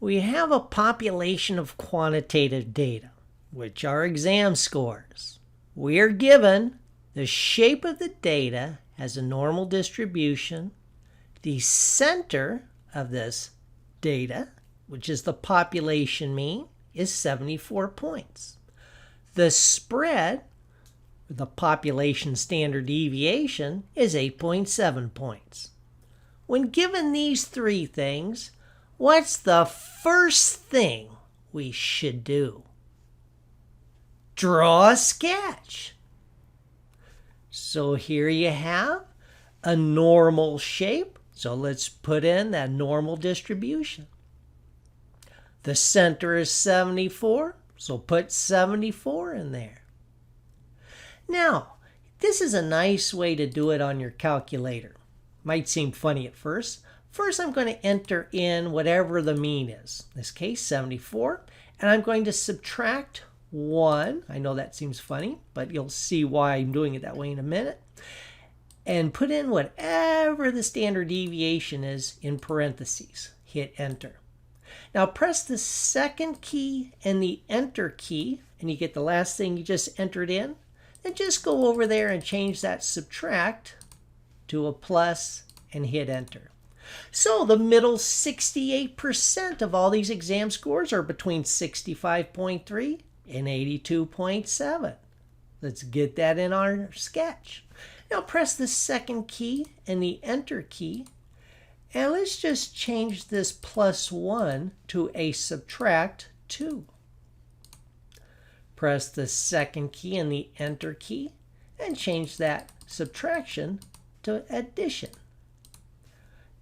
We have a population of quantitative data, which are exam scores. We are given the shape of the data has a normal distribution. The center of this data, which is the population mean, is 74 points. The spread, the population standard deviation, is 8.7 points. When given these three things, what's the first thing we should do? Draw a sketch. So here you have a normal shape. So let's put in that normal distribution. The center is 74, so put 74 in there. Now, this is a nice way to do it on your calculator. Might seem funny at first. First, I'm going to enter in whatever the mean is. In this case, 74. And I'm going to subtract 1. I know that seems funny, but you'll see why I'm doing it that way in a minute. And put in whatever the standard deviation is in parentheses. Hit enter. Now press the second key and the enter key, and you get the last thing you just entered in. Then just go over there and change that subtract to a plus and hit enter. So the middle 68% of all these exam scores are between 65.3 and 82.7. Let's get that in our sketch. Now press the second key and the enter key, and let's just change this +1 to a subtract 2. Press the second key and the enter key and change that subtraction to addition.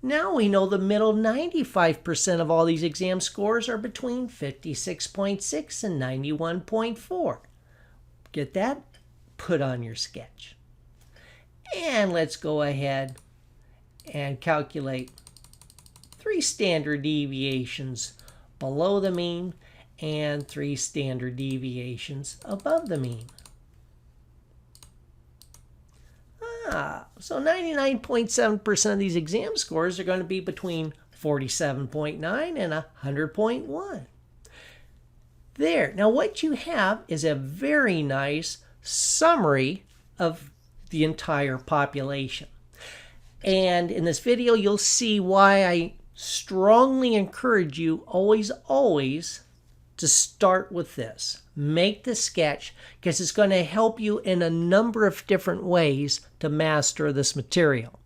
Now we know the middle 95% of all these exam scores are between 56.6 and 91.4. Get that? Put on your sketch. And let's go ahead and calculate 3 standard deviations below the mean and 3 standard deviations above the mean. So 99.7% of these exam scores are going to be between 47.9 and 100.1. There. Now what you have is a very nice summary of the entire population. And in this video, you'll see why I strongly encourage you always to start with this. Make the sketch, because it's going to help you in a number of different ways to master this material.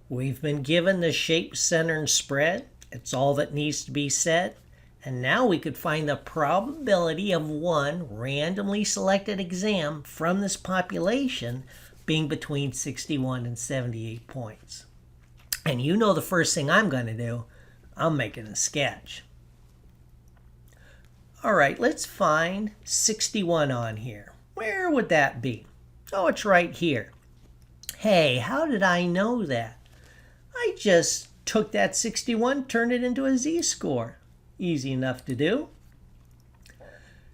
We've been given the shape, center, and spread. It's all that needs to be said. And now we could find the probability of one randomly selected exam from this population being between 61 and 78 points. And you know the first thing I'm going to do, I'm making a sketch. All right, let's find 61 on here. Where would that be? Oh, it's right here. Hey, how did I know that? I just took that 61, turned it into a z-score. Easy enough to do.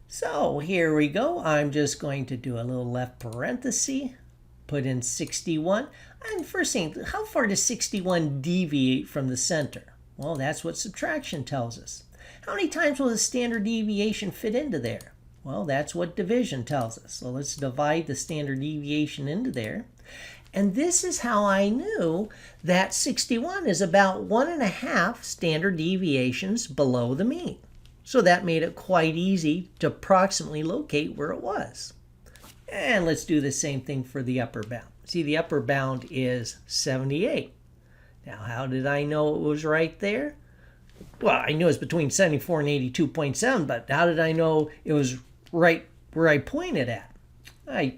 So here we go. I'm just going to do a little left parenthesis, put in 61. And first thing, how far does 61 deviate from the center? Well, that's what subtraction tells us. How many times will the standard deviation fit into there? Well, that's what division tells us. So let's divide the standard deviation into there. And this is how I knew that 61 is about 1.5 standard deviations below the mean. So that made it quite easy to approximately locate where it was. And let's do the same thing for the upper bound. See, the upper bound is 78. Now, how did I know it was right there? Well, I knew it was between 74 and 82.7, but how did I know it was right where I pointed at?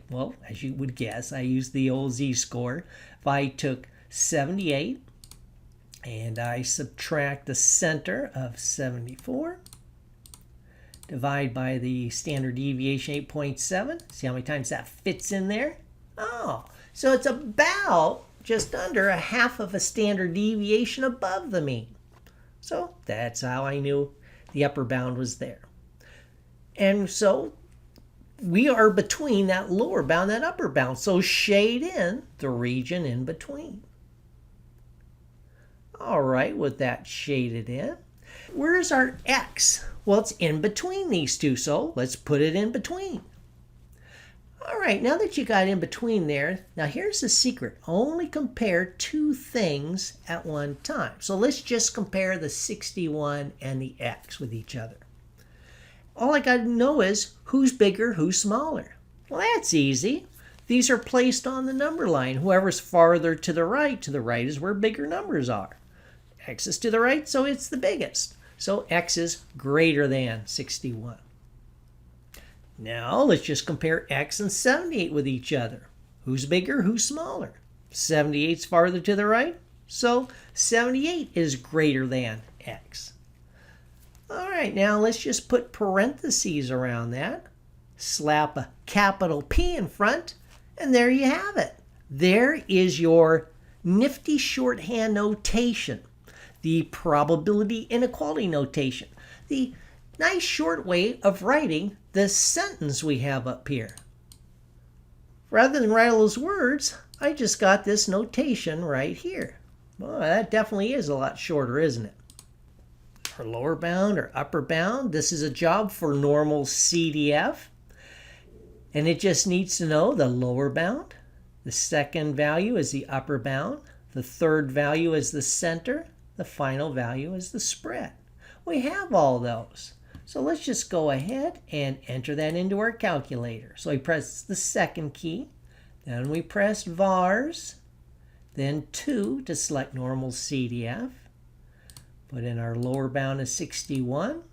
Well, as you would guess, I used the old z-score. If I took 78 and I subtract the center of 74, divide by the standard deviation 8.7, see how many times that fits in there? Oh, so it's about just under 1/2 of a standard deviation above the mean. So that's how I knew the upper bound was there. And so we are between that lower bound and that upper bound. So shade in the region in between. All right, with that shaded in. Where's our x? Well, it's in between these two, so let's put it in between. All right, now that you got in between there, now here's the secret. Only compare two things at one time. So let's just compare the 61 and the x with each other. All I got to know is who's bigger, who's smaller. Well, that's easy. These are placed on the number line. Whoever's farther to the right is where bigger numbers are. X is to the right, so it's the biggest. So x is greater than 61. Now let's just compare x and 78 with each other. Who's bigger, who's smaller? 78's farther to the right, so 78 is greater than x. All right, now let's just put parentheses around that. Slap a capital P in front, and there you have it. There is your nifty shorthand notation, the probability inequality notation, the nice short way of writing the sentence we have up here. Rather than write all those words, I just got this notation right here. Well, that definitely is a lot shorter, isn't it? For lower bound or upper bound, this is a job for normal CDF. And it just needs to know the lower bound. The second value is the upper bound. The third value is the center. The final value is the spread. We have all those. So let's just go ahead and enter that into our calculator. So we press the second key, then we press vars, then 2 to select normal CDF. Put in our lower bound is 61,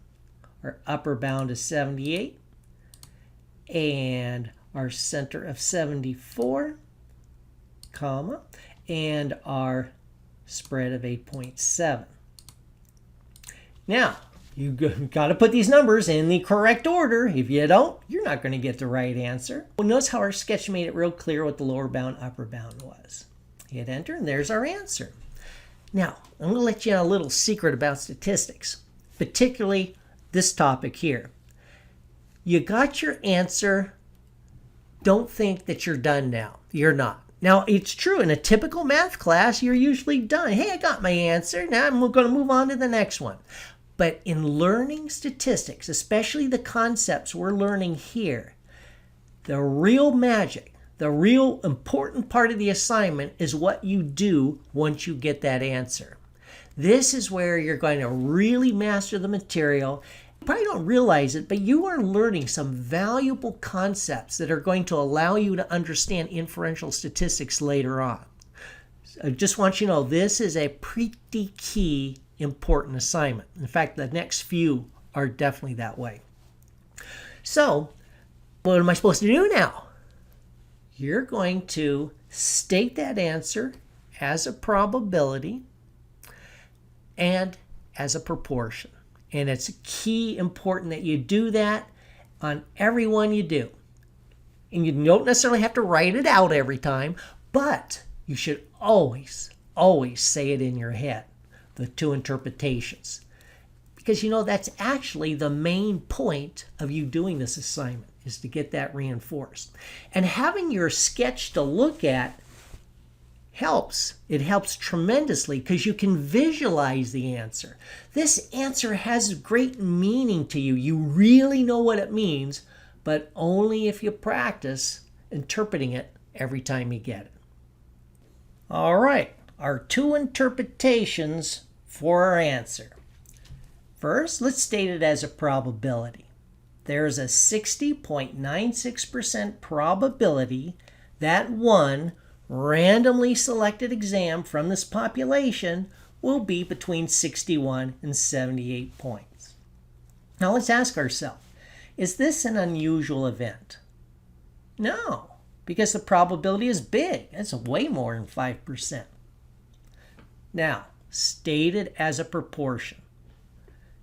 our upper bound is 78, and our center of 74, comma, and our spread of 8.7. Now, you've got to put these numbers in the correct order. If you don't, you're not going to get the right answer. Well, notice how our sketch made it real clear what the lower bound, upper bound was. Hit enter, and there's our answer. Now, I'm going to let you in a little secret about statistics, particularly this topic here. You got your answer. Don't think that you're done now. You're not. Now, it's true. In a typical math class, you're usually done. Hey, I got my answer. Now I'm going to move on to the next one. But in learning statistics, especially the concepts we're learning here, the real magic, the real important part of the assignment is what you do once you get that answer. This is where you're going to really master the material. You probably don't realize it, but you are learning some valuable concepts that are going to allow you to understand inferential statistics later on. I just want you to know this is a pretty key important assignment. In fact, the next few are definitely that way. So, what am I supposed to do now? You're going to state that answer as a probability and as a proportion. And it's key important that you do that on every one you do. And you don't necessarily have to write it out every time, but you should always say it in your head, the two interpretations. Because that's actually the main point of you doing this assignment, is to get that reinforced. And having your sketch to look at helps. It helps tremendously because you can visualize the answer. This answer has great meaning to you. You really know what it means, but only if you practice interpreting it every time you get it. All right, our two interpretations for our answer. First, let's state it as a probability. There's a 60.96% probability that one randomly selected exam from this population will be between 61 and 78 points. Now let's ask ourselves, is this an unusual event? No, because the probability is big. It's way more than 5%. Now, stated as a proportion.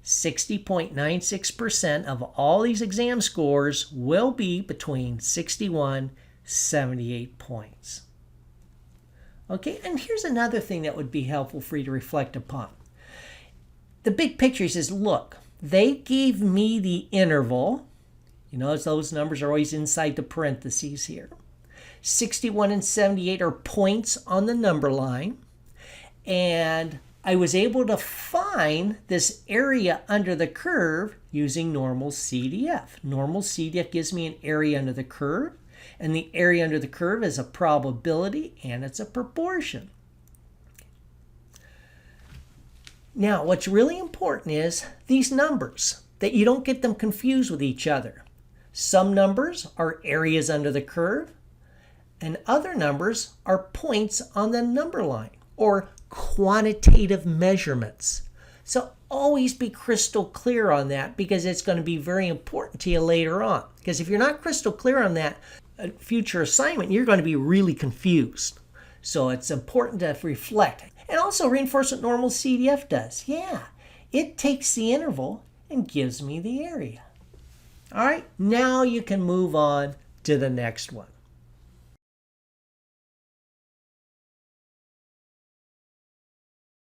60.96% of all these exam scores will be between 61 and 78 points. Okay, and here's another thing that would be helpful for you to reflect upon. The big picture says, look, they gave me the interval. You notice those numbers are always inside the parentheses here. 61 and 78 are points on the number line. And I was able to find this area under the curve using normal CDF. Normal CDF gives me an area under the curve, and the area under the curve is a probability and it's a proportion. Now, what's really important is these numbers, that you don't get them confused with each other. Some numbers are areas under the curve, and other numbers are points on the number line, or quantitative measurements. So always be crystal clear on that, because it's going to be very important to you later on. Because if you're not crystal clear on that future assignment, you're going to be really confused. So it's important to reflect. And also reinforcement normal CDF does. Yeah, it takes the interval and gives me the area. All right, now you can move on to the next one.